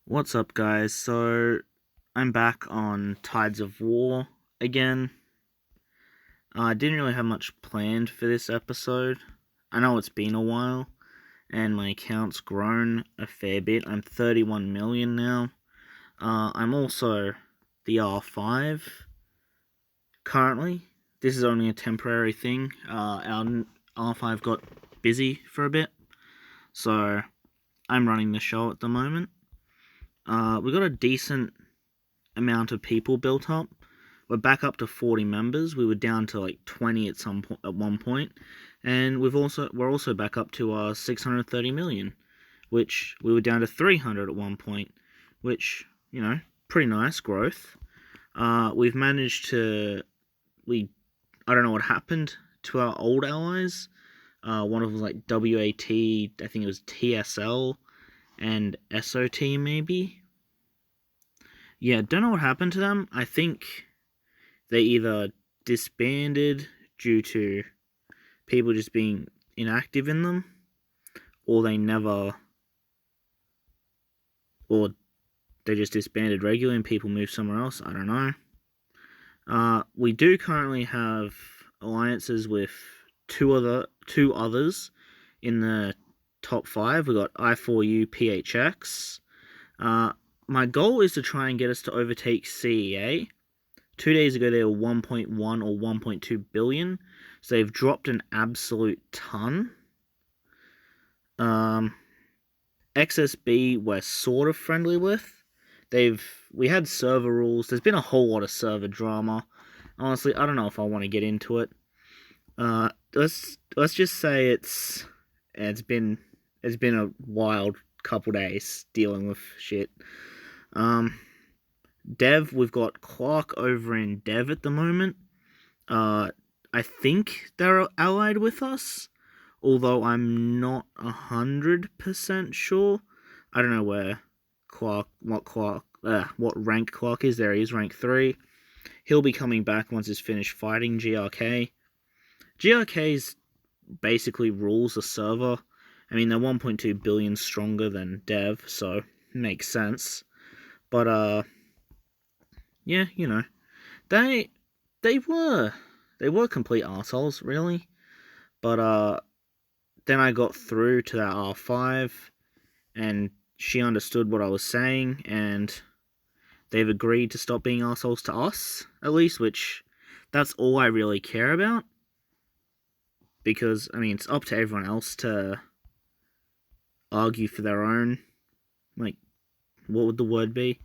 What's up, guys? So, I'm back on Tides of War again. I didn't really have much planned for this episode. I know it's been a while, and my account's grown a fair bit. I'm 31 million now. I'm also the R5 currently. This is only a temporary thing. Our R5 got busy for a bit, so I'm running the show at the moment. We got a decent amount of people built up. We're back up to 40 members. We were down to like 20 at one point, and we're also back up to 630 million, which we were down to 300 at one point, which pretty nice growth. We've managed to I don't know what happened to our old allies. One of them was like WAT, I think it was TSL and SOT maybe. Yeah, don't know what happened to them. I think they either disbanded due to people just being inactive in them, or or they just disbanded regularly and people moved somewhere else. I don't know. We do currently have alliances with two others in the top 5. We got I4U PHX. My goal is to try and get us to overtake CEA. 2 days ago, they were 1.1 or 1.2 billion, so they've dropped an absolute ton. XSB, we're sort of friendly with. We had server rules. There's been a whole lot of server drama. Honestly, I don't know if I want to get into it. Let's just say it's been a wild couple days dealing with shit. Dev, we've got Clark over in Dev at the moment. I think they're allied with us, although I'm not 100% sure. I don't know what rank Clark is. There he is, rank 3. He'll be coming back once he's finished fighting GRK. GRK's basically rules the server. I mean, they're 1.2 billion stronger than Dev, so makes sense. But yeah, they were complete assholes, really. But then I got through to that R5, and she understood what I was saying, and they've agreed to stop being assholes to us, at least, which that's all I really care about. Because, I mean, it's up to everyone else to argue for their own, like, what would the word be?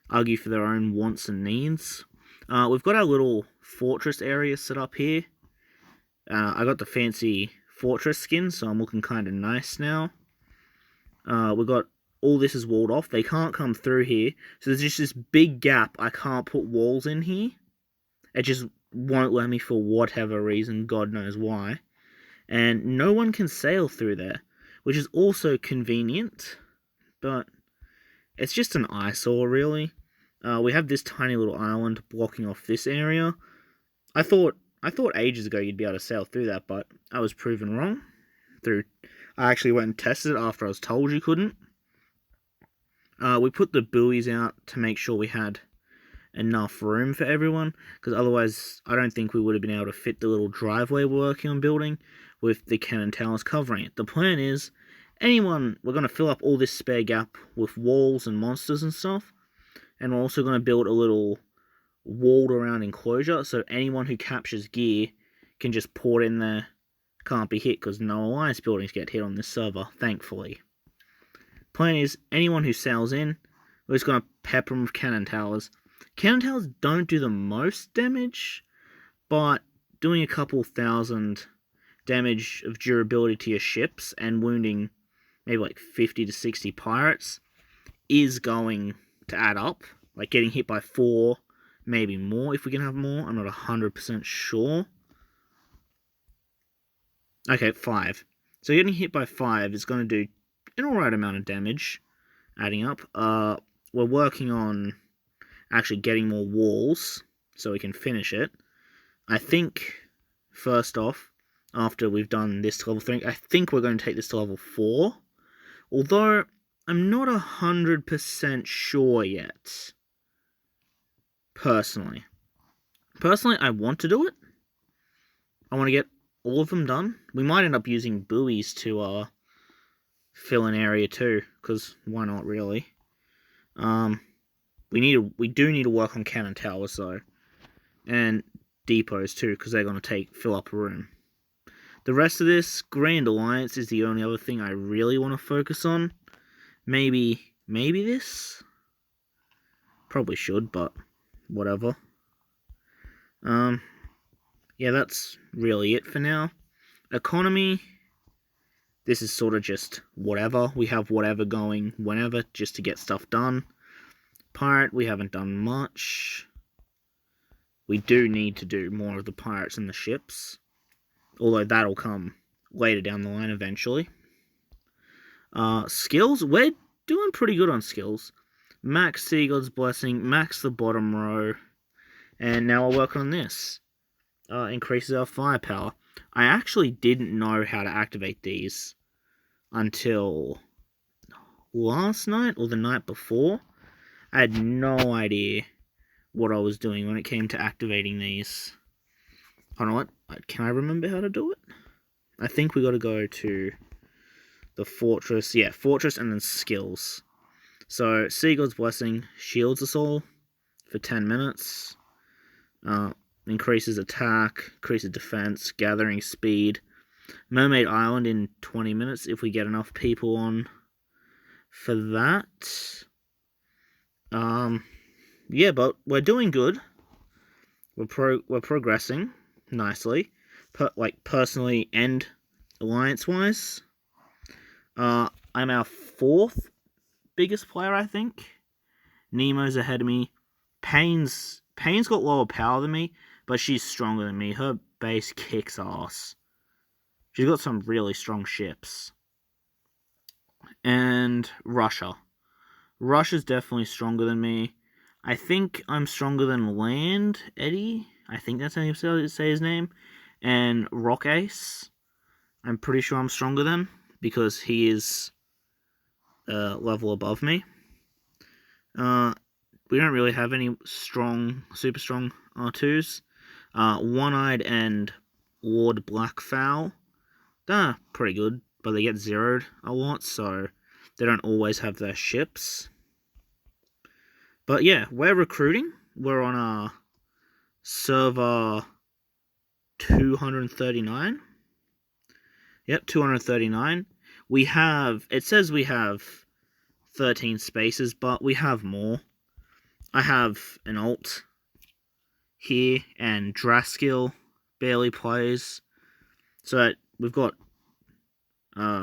Argue for their own wants and needs. We've got our little fortress area set up here. I got the fancy fortress skin, so I'm looking kind of nice now. We've got all this is walled off. They can't come through here. So there's just this big gap. I can't put walls in here. It just won't let me for whatever reason. God knows why. And no one can sail through there, which is also convenient. But it's just an eyesore, really. We have this tiny little island blocking off this area. I thought ages ago you'd be able to sail through that, but I was proven wrong. I actually went and tested it after I was told you couldn't. We put the buoys out to make sure we had enough room for everyone, because otherwise I don't think we would have been able to fit the little driveway we're working on building with the cannon towers covering it. The plan is, we're going to fill up all this spare gap with walls and monsters and stuff, and we're also going to build a little walled around enclosure, so anyone who captures gear can just port in there. Can't be hit, because no alliance buildings get hit on this server, thankfully. Plan is, anyone who sails in, we're just going to pepper them with cannon towers. Cannon towers don't do the most damage, but doing a couple thousand damage of durability to your ships and wounding maybe like 50 to 60 pirates is going to add up. Like getting hit by 4, maybe more if we can have more. I'm not 100% sure. Okay, 5. So getting hit by 5 is going to do an alright amount of damage, adding up. We're working on actually getting more walls so we can finish it. I think, first off, after we've done this to level 3, I think we're going to take this to level 4. Although, I'm not 100% sure yet. Personally, I want to do it. I want to get all of them done. We might end up using buoys to fill an area too, because why not, really? We do need to work on cannon towers though, and depots too, because they're going to fill up a room. The rest of this, Grand Alliance is the only other thing I really want to focus on. Maybe this? Probably should, but whatever. Yeah, that's really it for now. Economy, this is sort of just whatever. We have whatever going whenever, just to get stuff done. Pirate, we haven't done much. We do need to do more of the pirates and the ships. Although that'll come later down the line eventually. Skills, we're doing pretty good on skills. Max Sea God's Blessing, max the bottom row. And now I'll work on this. Increases our firepower. I actually didn't know how to activate these until last night or the night before. I had no idea what I was doing when it came to activating these. I don't know what. Can I remember how to do it? I think we got to go to the fortress. Yeah, fortress and then skills. So, Sea God's Blessing shields us all for 10 minutes. Increases attack, increases defense, gathering speed. Mermaid Island in 20 minutes if we get enough people on for that. Yeah, but we're doing good. We're progressing nicely. Personally and alliance-wise. I'm our 4th biggest player, I think. Nemo's ahead of me. Pain's got lower power than me, but she's stronger than me. Her base kicks ass. She's got some really strong ships. And Russia. Russia's definitely stronger than me. I think I'm stronger than Land Eddie. I think that's how you say his name. And Rock Ace. I'm pretty sure I'm stronger than, because he is level above me. We don't really have any super strong R2s. One-Eyed and Lord Blackfowl, they're pretty good, but they get zeroed a lot, so they don't always have their ships. But yeah, we're recruiting. We're on server 239. Yep, 239. It says we have 13 spaces, but we have more. I have an alt here, and Draskill barely plays. So we've got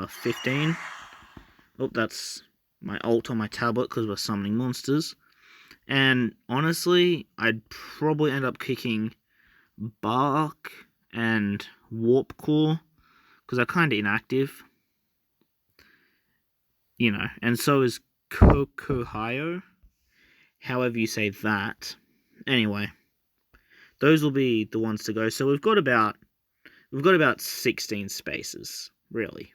15. Oh, that's my alt on my tablet because we're summoning monsters. And honestly, I'd probably end up kicking Bark and Warp Core because they're kind of inactive. And so is Kokohio. However you say that. Anyway, those will be the ones to go. So we've got about 16 spaces, really.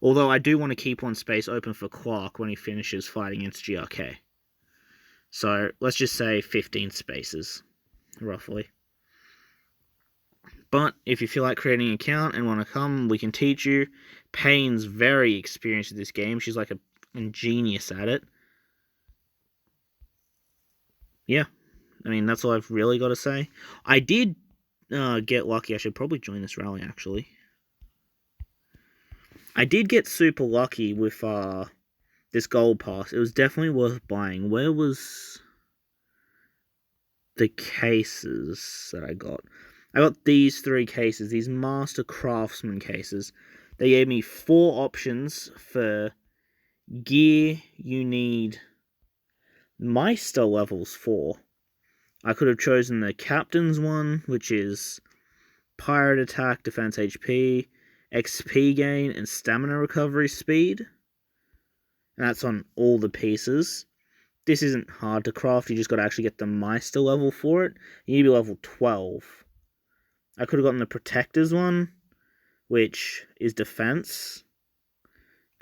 Although I do want to keep one space open for Clark when he finishes fighting against GRK. So let's just say 15 spaces, roughly. But if you feel like creating an account and want to come, we can teach you. Payne's very experienced at this game. She's like a genius at it. Yeah, I mean, that's all I've really got to say. I did get lucky. I should probably join this rally, actually. I did get super lucky with this gold pass. It was definitely worth buying. Where was the cases that I got? I got these 3 cases, these Master Craftsman cases. They gave me 4 options for gear. You need Meister levels 4. I could have chosen the Captain's one, which is Pirate Attack, Defense HP, XP gain, and Stamina Recovery Speed. And that's on all the pieces. This isn't hard to craft, you just got to actually get the Meister level for it. You need to be level 12. I could have gotten the Protector's one, which is defense.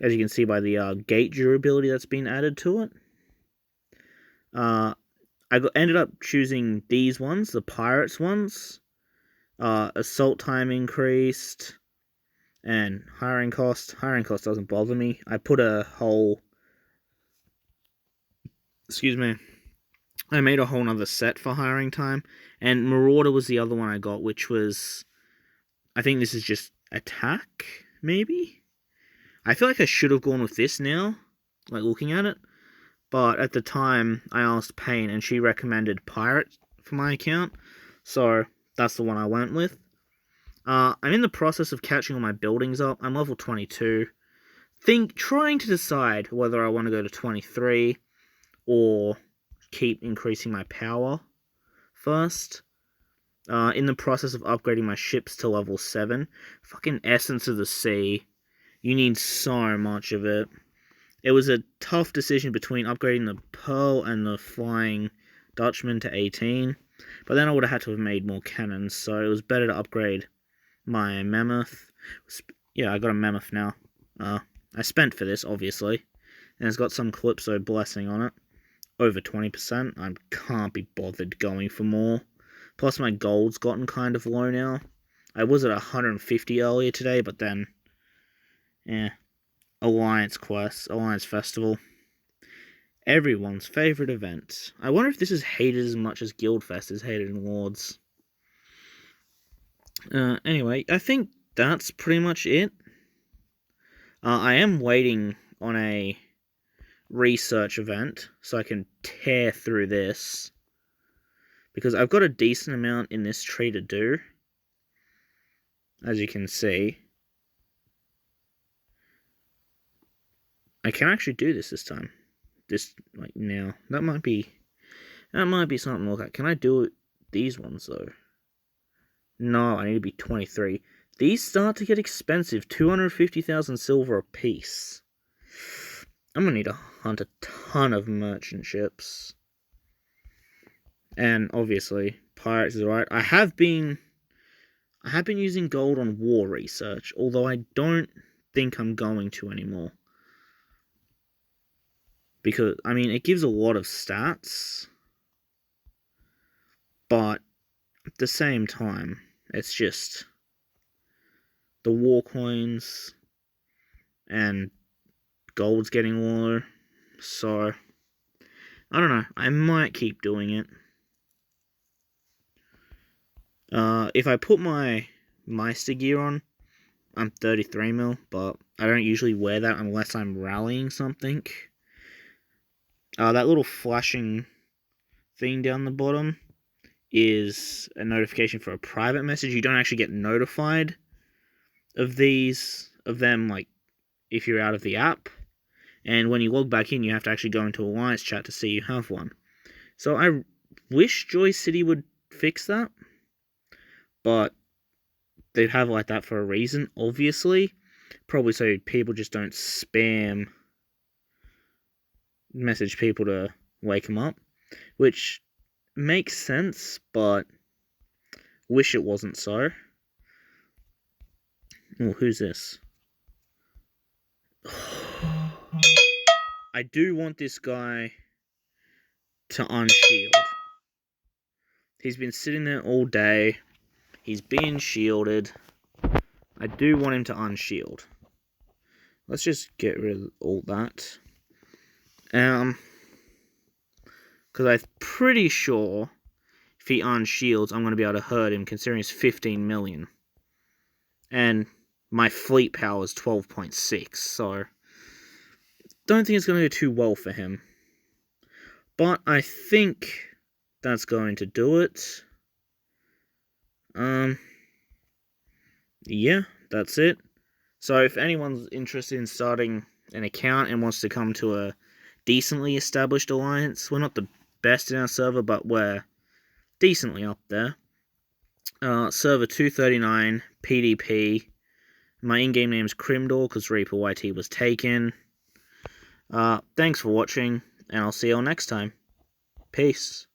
as you can see by the gate durability that's been added to it. Ended up choosing these ones, the Pirates ones. Assault time increased, and hiring cost. Hiring cost doesn't bother me. I put a whole... Excuse me. I made a whole nother set for hiring time, and Marauder was the other one I got, which was... I think this is just attack, maybe? I feel like I should have gone with this now, like looking at it. But at the time, I asked Payne, and she recommended Pirate for my account. So, that's the one I went with. I'm in the process of catching all my buildings up. I'm level 22. Trying to decide whether I want to go to 23 or keep increasing my power first. In the process of upgrading my ships to level 7. Fucking Essence of the Sea. You need so much of it. It was a tough decision between upgrading the Pearl and the Flying Dutchman to 18. But then I would have had to have made more cannons, so it was better to upgrade my Mammoth. Yeah, I got a Mammoth now. I spent for this, obviously. And it's got some Calypso Blessing on it. Over 20%. I can't be bothered going for more. Plus my gold's gotten kind of low now. I was at 150 earlier today, but then... yeah. Alliance Quest, Alliance Festival. Everyone's favourite event. I wonder if this is hated as much as Guildfest is hated in Lords. Anyway, I think that's pretty much it. I am waiting on a research event, so I can tear through this. Because I've got a decent amount in this tree to do. As you can see. I can actually do this time. Like, now. That might be something to look at. Can I do it, these ones, though? No, I need to be 23. These start to get expensive. 250,000 silver a piece. I'm gonna need to hunt a ton of merchant ships. And, obviously, pirates is right. I have been using gold on war research, although I don't think I'm going to anymore. Because, I mean, it gives a lot of stats. But, at the same time, it's just... the war coins... and gold's getting lower. So, I don't know. I might keep doing it. If I put my Meister gear on, I'm 33 mil, but I don't usually wear that unless I'm rallying something. That little flashing thing down the bottom is a notification for a private message. You don't actually get notified of them, like, if you're out of the app. And when you log back in, you have to actually go into Alliance chat to see you have one. So I wish Joy City would fix that. But they'd have like that for a reason, obviously. Probably so people just don't spam message people to wake them up. Which makes sense, but wish it wasn't so. Oh, who's this? I do want this guy to unshield. He's been sitting there all day. He's being shielded. I do want him to unshield. Let's just get rid of all that. Because I'm pretty sure if he unshields, I'm going to be able to hurt him, considering it's 15 million. And my fleet power is 12.6, so don't think it's going to go too well for him. But I think that's going to do it. Yeah, that's it. So if anyone's interested in starting an account and wants to come to a decently established alliance, we're not the best in our server, but we're decently up there. Server 239, PDP. My in-game name is Crimdor, because Reaper YT was taken. Thanks for watching, and I'll see you all next time. Peace.